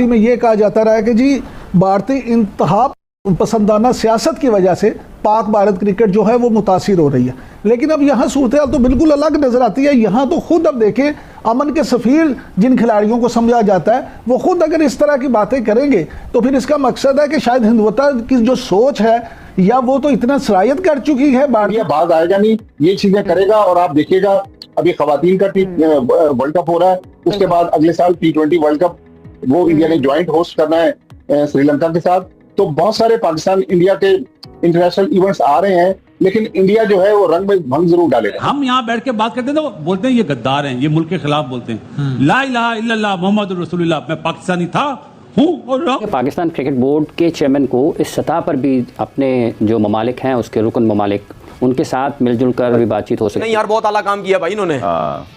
में ये कहा जाता रहा है कि जी भारतीय इंतहा पसंदाना सियासत की वजह से पाक भारत क्रिकेट जो है वो मुतासिर हो रही है। लेकिन अब यहाँ सूरत तो बिल्कुल अलग नजर आती है। यहाँ तो खुद अब देखें, अमन के सफीर जिन खिलाड़ियों को समझा जाता है वो खुद अगर इस तरह की बातें करेंगे तो फिर इसका मकसद है कि शायद हिंदुत्व की जो सोच है या वो तो इतना सरायत कर चुकी है, बाज आएगा नहीं, ये चीजें करेगा। और आप देखिएगा अभी खवातीन का वर्ल्ड कप हो रहा है, उसके बाद अगले साल T20 वर्ल्ड कप वो इंडिया ने ज्वाइंट होस्ट करना है श्रीलंका के साथ। तो बहुत सारे पाकिस्तान इंडिया के इंटरनेशनल इवेंट्स आ रहे हैं, लेकिन इंडिया जो है वो रंग में भंग जरूर डालेगा। हम यहाँ बैठ के बात करते हैं तो बोलते हैं ये गद्दार हैं, ये मुल्क के खिलाफ बोलते हैं। ला इलाहा इल्लल्लाह मोहम्मद रसूलुल्लाह, मैं पाकिस्तानी था, हूँ और रहूं। पाकिस्तान क्रिकेट बोर्ड के चेयरमैन को इस सतह पर भी अपने जो ममालिक हैं उसके रुकन ममालिक उनके साथ मिलजुल कर भी बातचीत हो सकती है। नहीं यार, बहुत आला काम किया भाई इन्होंने,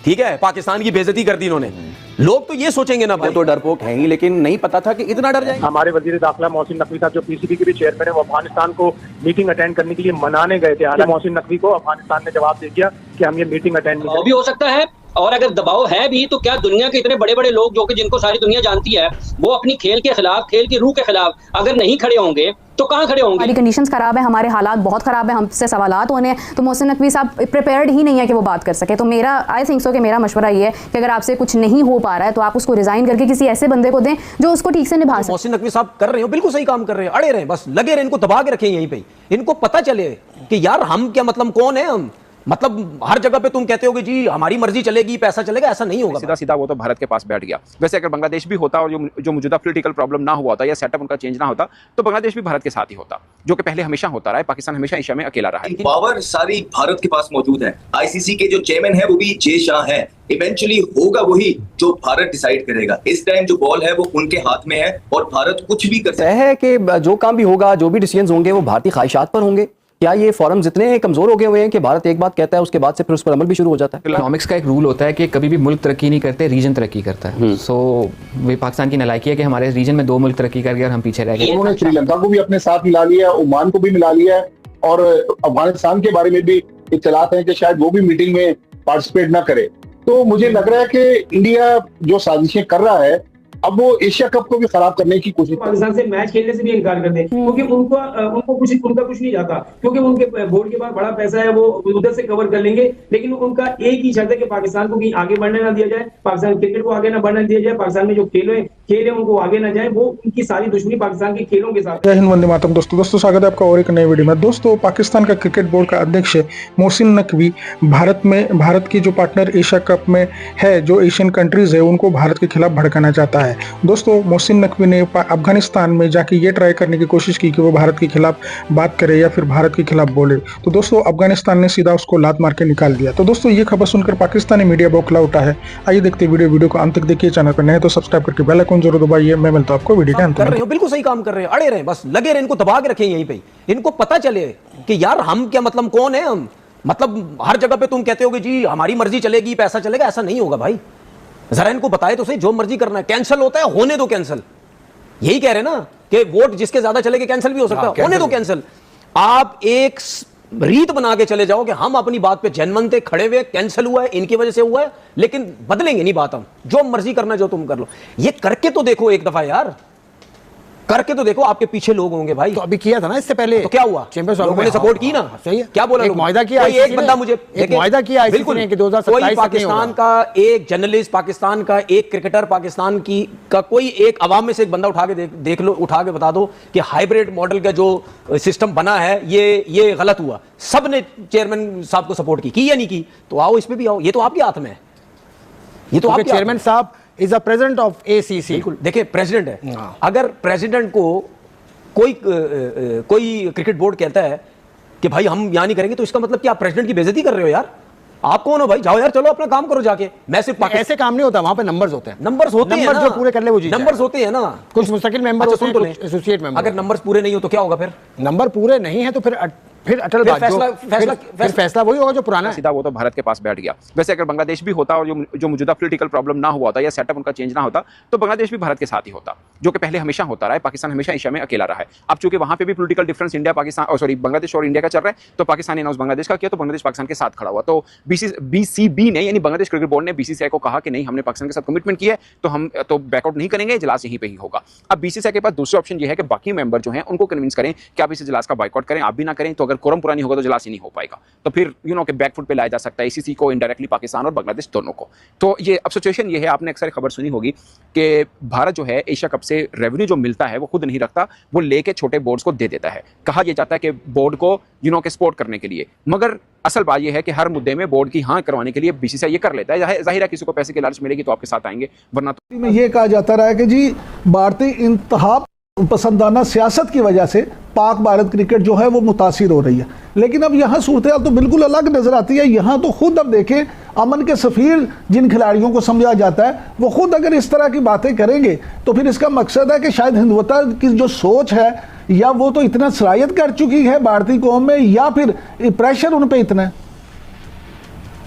ठीक है, पाकिस्तान की बेइज्जती कर दी इन्होंने। लोग तो ये सोचेंगे ना, तो डरपोक हैं ही, लेकिन नहीं पता था कि इतना डर जाएंगे। हमारे वजीर दाखिला मोहसिन नकवी साहब जो पीसीबी के भी चेयरमैन है, वो अफगानिस्तान को मीटिंग अटेंड करने के लिए मनाने गए थे। हालांकि मोहसिन नकवी को अफगानिस्तान ने जवाब दे दिया कि हम ये मीटिंग अटेंड नहीं। भी हो सकता है, और अगर दबाव है भी तो क्या दुनिया के इतने बड़े बड़े लोग जो कि जिनको सारी दुनिया जानती है, वो अपनी खेल के खिलाफ, खेल की रूह के खिलाफ अगर नहीं खड़े होंगे तो कहां खड़े होंगे? हमारी कंडीशंस खराब है, हमारे हालात बहुत खराब है, हमसे सवालात होने, तो मोहसिन नकवी साहब प्रिपेयर्ड ही नहीं है कि वो बात कर सके। तो मेरा आई थिंक सो कि मेरा मशवरा ये है कि अगर आपसे कुछ नहीं हो पा रहा है तो आप उसको रिजाइन करके किसी ऐसे बंदे को दें जो उसको ठीक से निभा सके। मोहसिन नकवी साहब कर रहे हो, बिल्कुल सही काम कर रहे हैं, अड़े रहे, बस लगे रहे, इनको दबा के रखें यहीं पे। इनको पता चले कि यार हम क्या, मतलब कौन है हम, मतलब हर जगह पे तुम कहते हो कि जी हमारी मर्जी चलेगी, पैसा चलेगा, ऐसा नहीं होगा। सीधा सीधा वो तो भारत के पास बैठ गया। वैसे अगर बांग्लादेश भी होता और जो मौजूदा पॉलिटिकल प्रॉब्लम ना हुआ होता या सेटअप उनका चेंज ना होता तो बांग्लादेश भी भारत के साथ ही होता, जो कि पहले हमेशा होता रहा है। पाकिस्तान हमेशा एशिया में अकेला रहा है। पावर सारी भारत के पास मौजूद है। आईसीसी के जो चेयरमैन है वो भी जे शाह है। इवेंचुअली होगा वही जो भारत डिसाइड करेगा। इस टाइम जो बॉल है वो उनके हाथ में है और भारत कुछ भी कर सकता है कि जो काम भी होगा, जो भी डिसीजन होंगे वो भारतीय ख्वाहिशात पर होंगे। क्या ये फोरम्स इतने कमजोर हो गए हुए हैं कि भारत एक बात कहता है उसके बाद से फिर उस पर अमल भी शुरू हो जाता है? इकोनॉमिक्स का एक रूल होता है कि कभी भी मुल्क तरक्की नहीं करते, रीजन तरक्की करता है। सो वे पाकिस्तान की नालायकी है कि हमारे रीजन में 2 मुल्क तरक्की कर गए और हम पीछे रह गए। उन्होंने श्रीलंका को भी अपने साथ मिला लिया, ओमान को भी मिला लिया है, और अफगानिस्तान के बारे में भी इत्तलात है कि शायद वो भी मीटिंग में पार्टिसिपेट ना करे। तो मुझे लग रहा है कि इंडिया जो साजिशें कर रहा है अब वो एशिया कप को भी खराब करने की कोशिश। पाकिस्तान से मैच खेलने से भी इनकार कर दें, क्योंकि उनको कुछ नहीं जाता, क्योंकि उनके बोर्ड के पास बड़ा पैसा है, वो उधर से कवर कर लेंगे। लेकिन उनका एक ही शर्त है कि पाकिस्तान को कहीं आगे बढ़ने ना दिया जाए, पाकिस्तान क्रिकेट को आगे ना बढ़ने दिया जाए, पाकिस्तान में जो खेल है उनको आगे ना जाए। वो उनकी सारी दुश्मनी पाकिस्तान के खेलों के साथ। जय हिंद, वंदे मातरम। दोस्तों स्वागत है आपका और एक नई वीडियो में। दोस्तों पाकिस्तान का क्रिकेट बोर्ड का अध्यक्ष मोहसिन नकवी भारत की जो पार्टनर एशिया कप में है, जो एशियन कंट्रीज है, उनको भारत के खिलाफ भड़काना चाहता है। दोस्तों मोहसिन नकवी ने अफगानिस्तान में जाके ये ट्राई करने की कोशिश की कि वो भारत के खिलाफ बात करे या फिर भारत के खिलाफ बोले। तो दोस्तों अफगानिस्तान ने सीधा उसको लात मार के निकाल दिया। तो दोस्तों ये खबर सुनकर पाकिस्तानी मीडिया बौखला उठा है। आइए देखते वीडियो को अंत तक देखिए। चैनल पर नए तो सब्सक्राइब करके बेल आइकन जरूर दबाइए। मैं मिलता हूं आपको वीडियो के अंत में। बिल्कुल सही काम कर रहे हैं, अड़े रहे, बस लगे रहे, इनको दबा के रखें यहीं पे। इनको पता चले कि यार हम क्या, मतलब कौन है हम, मतलब हर जगह पे तुम कहते हो कि जी हमारी मर्जी चलेगी, पैसा चलेगा, ऐसा नहीं होगा भाई। जरा इनको बताए तो सही, जो मर्जी करना है कैंसिल होता है, होने दो कैंसिल। यही कह रहे ना कि वोट जिसके ज्यादा चलेंगे कैंसिल भी हो सकता है, होने दो कैंसिल। आप एक रीत बना के चले जाओ कि हम अपनी बात पे जनमन थे, खड़े हुए, कैंसिल हुआ है, इनकी वजह से हुआ है, लेकिन बदलेंगे नहीं बात हम। जो मर्जी करना जो तुम कर लो। ये करके तो देखो एक दफा यार, करके तो देखो, आपके पीछे लोग होंगे भाई। तो अभी किया था ना इससे पहले, तो क्या हुआ? लोगों ने सपोर्ट की ना। सही है, क्या बोला? एक मुआहदा किया, एक बंदा मुझे मुआहदा किया बिल्कुल कि 2027 पाकिस्तान का एक जर्नलिस्ट, पाकिस्तान का एक क्रिकेटर, पाकिस्तान की का कोई एक अवाम में से एक बंदा उठा के देख लो, उठा के बता दो कि हाइब्रिड मॉडल का जो सिस्टम बना है ये गलत हुआ। सबने चेयरमैन साहब को सपोर्ट की या नहीं की? तो आओ इस पे भी आओ, ये तो आपके हाथ में है। ये तो आपके चेयरमैन साहब is a president of ACC. बिल्कुल, देखिए प्रेसिडेंट है। अगर प्रेसिडेंट को कोई क्रिकेट बोर्ड कहता है कि भाई हम यहां नहीं करेंगे, तो इसका मतलब क्या आप प्रेसिडेंट की बेइज्जती कर रहे हो यार? आप कौन हो भाई? जाओ यार, चलो अपना काम करो जाके। मैं सिर्फ ऐसे काम नहीं होता, वहां पे नंबर्स होते हैं। नंबर्स होते हैं ना, जो पूरे कर ले वो जीत नंबर्स होते हैं ना। कुछ मुस्तकिल मेंबर होते हैं, कुछ एसोसिएट मेंबर। अगर नंबर्स पूरे नहीं हो तो क्या होगा? फिर नंबर पूरे नहीं है तो फिर अटल फैसला वही होगा जो पुराना। सीधा वो तो भारत के पास बैठ गया। वैसे अगर बांग्लादेश भी होता और जो मौजूदा पॉलिटिकल प्रॉब्लम ना हुआ होता या सेटअप उनका चेंज ना होता तो बांग्लादेश भी भारत के साथ ही होता, जो कि पहले हमेशा होता रहा है। पाकिस्तान हमेशा एशिया में अकेला रहा है। अब चूंकि वहां पे भी political difference India Pakistan sorry Bangladesh और इंडिया का चल रहा है, तो पाकिस्तान ने अनाउंस बांग्लादेश का किया, तो बांग्लादेश पाकिस्तान के साथ खड़ा हुआ। तो बीसीबी ने यानी बांग्लादेश क्रिकेट बोर्ड ने बीसीसीआई को कहा कि नहीं, हमने पाकिस्तान के साथ कमिटमेंट किया है, तो हम तो बैकआउट नहीं करेंगे, इजलास यहीं पे ही होगा। अब बीसीसीआई के पास दूसरा ऑप्शन ये है कि बाकी मेंबर जो हैं उनको कन्विंस करें कि आप इस इजलास का बाइकआउट करें, आप भी ना करें, तो अगर कोरम पूरा नहीं होगा तो इजलास ही नहीं हो पाएगा। तो फिर के बैकफुट पे लाया जा सकता है आईसीसी को, इनडायरेक्टली पाकिस्तान और बांग्लादेश दोनों को। तो ये अब सिचुएशन ये है, आपने अक्सर खबर सुनी होगी कि भारत जो है एशिया कप से रेवेन्यू जो मिलता है वो खुद नहीं रखता, वो लेके छोटे बोर्ड्स को दे देता है। कहा यह जाता है कि बोर्ड को के सपोर्ट करने के लिए, मगर असल बात यह है कि हर मुद्दे में बोर्ड की हाँ करवाने के लिए बीसीसीआई ये कर लेता है। जाहिर है किसी को पैसे की लालच मिलेगी तो आपके साथ आएंगे, वरना तो में ये कहा जाता रहा है कि जी भारतीय इंतहा पसंदाना सियासत की वजह से पाक भारत क्रिकेट जो है वो मुतासिर हो रही है। लेकिन अब यहाँ सूरत हाल तो बिल्कुल अलग नजर आती है। यहाँ तो खुद अब देखें, अमन के सफीर जिन खिलाड़ियों को समझा जाता है वो खुद अगर इस तरह की बातें करेंगे तो फिर इसका मकसद है कि शायद हिंदुत्व की जो सोच है या वो तो इतना सरायत कर चुकी है भारतीय कौम में, या फिर प्रेशर उन पर इतना है।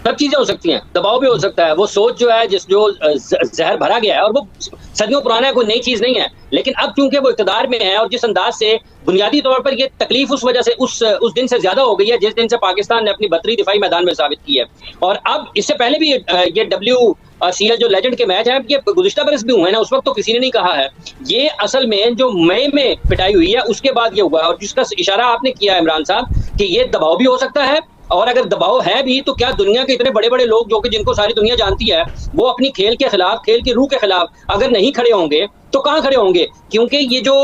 सब चीजें हो सकती हैं, दबाव भी हो सकता है। वो सोच जो है जो जहर भरा गया है और वो सदियों पुराना है, कोई नई चीज नहीं है। लेकिन अब क्योंकि वो इक़्तिदार में है और जिस अंदाज से बुनियादी तौर पर ये तकलीफ उस वजह से उस दिन से ज्यादा हो गई है जिस दिन से पाकिस्तान ने अपनी बदतरी दिफाई मैदान में साबित की है। और अब इससे पहले भी ये WCL जो लेजेंड के मैच हैं ये गुज़िश्ता बरस भी हुए ना, उस वक्त तो किसी ने नहीं कहा है। ये असल में जो मई में पिटाई हुई है उसके बाद ये हुआ है, और जिसका इशारा आपने किया इमरान साहब कि ये दबाव भी हो सकता है। और अगर दबाव है भी तो क्या दुनिया के इतने बड़े बड़े लोग जो कि जिनको सारी दुनिया जानती है वो अपनी खेल के खिलाफ, खेल की रूह के खिलाफ अगर नहीं खड़े होंगे तो कहां खड़े होंगे? क्योंकि ये जो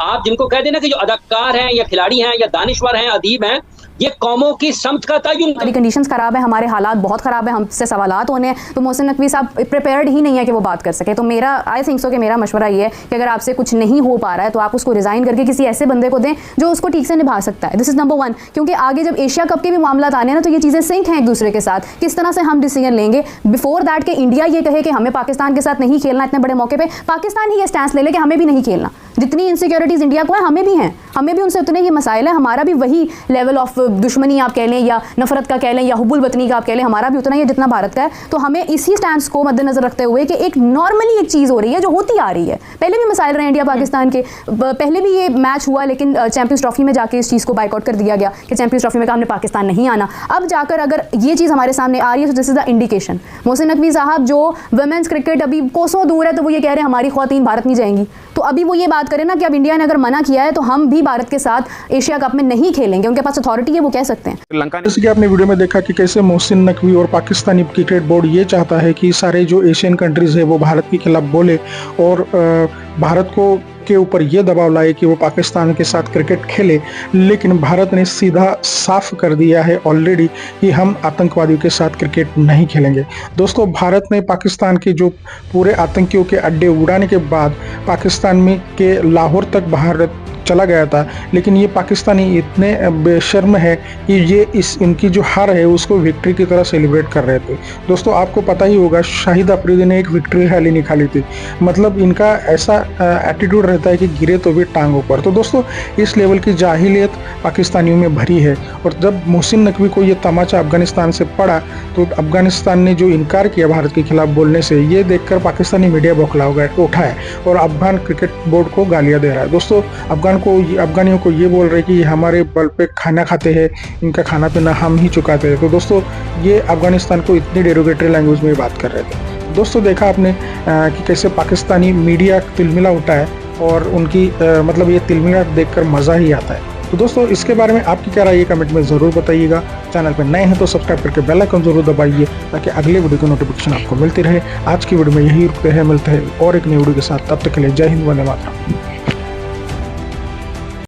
आप जिनको कह देना कि जो अदाकार हैं या खिलाड़ी हैं या दानिश्वर हैं, अदीब हैं, ये कौमों की समत का तयन। हमारी कंडीशंस खराब है, हमारे हालात बहुत खराब है, हमसे सवालात होने हैं, तो मोहसिन नकवी साहब प्रिपेयर्ड ही नहीं है कि वो बात कर सके। तो मेरा आई थिंक सो कि मेरा मशवरा ये है कि अगर आपसे कुछ नहीं हो पा रहा है तो आप उसको रिजाइन करके किसी ऐसे बंदे को दें जो उसको ठीक से निभा सकता है। This is number 1। क्योंकि आगे जब एशिया कप के भी मामला आने हैं ना तो ये चीज़ें सिंक हैं एक दूसरे के साथ, किस तरह से हम डिसीजन लेंगे बिफोर दैट कि इंडिया ये कहे कि हमें पाकिस्तान के साथ नहीं खेलना, इतने बड़े मौके पर पाकिस्तान ही ये स्टैंस ले ले कि हमें भी नहीं खेलना। जितनी इनसिक्योरिटीज इंडिया को है हमें भी हैं, हमें भी उनसे उतने ही मसाइल है, हमारा भी वही लेवल ऑफ दुश्मनी आप कह लें या नफरत का कह लें या हुब्बुल वतनी का आप कह लें, हमारा भी उतना ही है जितना भारत का है। तो हमें इसी स्टैंड को मद्देनजर रखते हुए कि एक नॉर्मली एक चीज़ हो रही है जो होती आ रही है, पहले भी मसाइल रहे इंडिया पाकिस्तान के, पहले भी ये मैच हुआ लेकिन चैंपियंस ट्रॉफी में जाके इस चीज़ को बाइकआउट कर दिया गया कि चैंपियंस ट्रॉफी में हमने पाकिस्तान नहीं आना। अब जाकर अगर ये चीज़ हमारे सामने आ रही है तो this is the indication. Mohsin Naqvi साहब जो वुमेन्स क्रिकेट अभी कोसों दूर है तो वो ये कह रहे हैं हमारी ख्वातीन भारत नहीं जाएंगी, तो अभी वो ये बात करें ना कि अब इंडिया ने अगर मना किया है तो हम भी भारत के साथ एशिया कप में नहीं खेलेंगे, उनके पास अथॉरिटी है, वो कह सकते हैं। श्रीलंका जैसे कि आपने वीडियो में देखा कि कैसे मोहसिन नकवी और पाकिस्तानी क्रिकेट बोर्ड ये चाहता है कि सारे जो एशियन कंट्रीज है वो भारत के खिलाफ बोले और भारत को के ऊपर ये दबाव लाए कि वो पाकिस्तान के साथ क्रिकेट खेले। लेकिन भारत ने सीधा साफ कर दिया है ऑलरेडी कि हम आतंकवादियों के साथ क्रिकेट नहीं खेलेंगे। दोस्तों, भारत ने पाकिस्तान के जो पूरे आतंकियों के अड्डे उड़ाने के बाद पाकिस्तान में के लाहौर तक भारत चला गया था, लेकिन ये पाकिस्तानी इतने बेशर्म है कि ये इनकी जो हार है उसको विक्ट्री की तरह सेलिब्रेट कर रहे थे। दोस्तों, आपको पता ही होगा शाहिद अफरीदी ने एक विक्ट्री रैली निकाली थी, मतलब इनका ऐसा एटीट्यूड रहता है कि गिरे तो भी टांग ऊपर। तो दोस्तों, इस लेवल की जाहिलियत पाकिस्तानियों में भरी है। और जब मोहसिन नकवी को ये तमाचा अफगानिस्तान से पड़ा तो अफगानिस्तान ने जो इनकार किया भारत के खिलाफ बोलने से, ये देखकर पाकिस्तानी मीडिया बौखला उठा है और अफगान क्रिकेट बोर्ड को गालियाँ दे रहा है। दोस्तों, अफगानियों को ये बोल रहे कि ये हमारे बल पे खाना खाते हैं, इनका खाना पीना हम ही चुकाते हैं। तो दोस्तों, ये अफगानिस्तान को इतनी डेरोगेटरी लैंग्वेज में बात कर रहे थे। दोस्तों, देखा आपने कि कैसे पाकिस्तानी मीडिया तिलमिला उठा है और उनकी मतलब ये तिलमिला देखकर मज़ा ही आता है। तो दोस्तों, इसके बारे में आपकी क्या राय है कमेंट में ज़रूर बताइएगा। चैनल पर नए हैं तो सब्सक्राइब करके बेल आइकन जरूर दबाइए ताकि अगले वीडियो की नोटिफिकेशन आपको मिलती रहे। आज की वीडियो में यही रुकते हैं, मिलते हैं और एक नई वीडियो के साथ। तब तक के लिए जय हिंद, वंदे मातरम।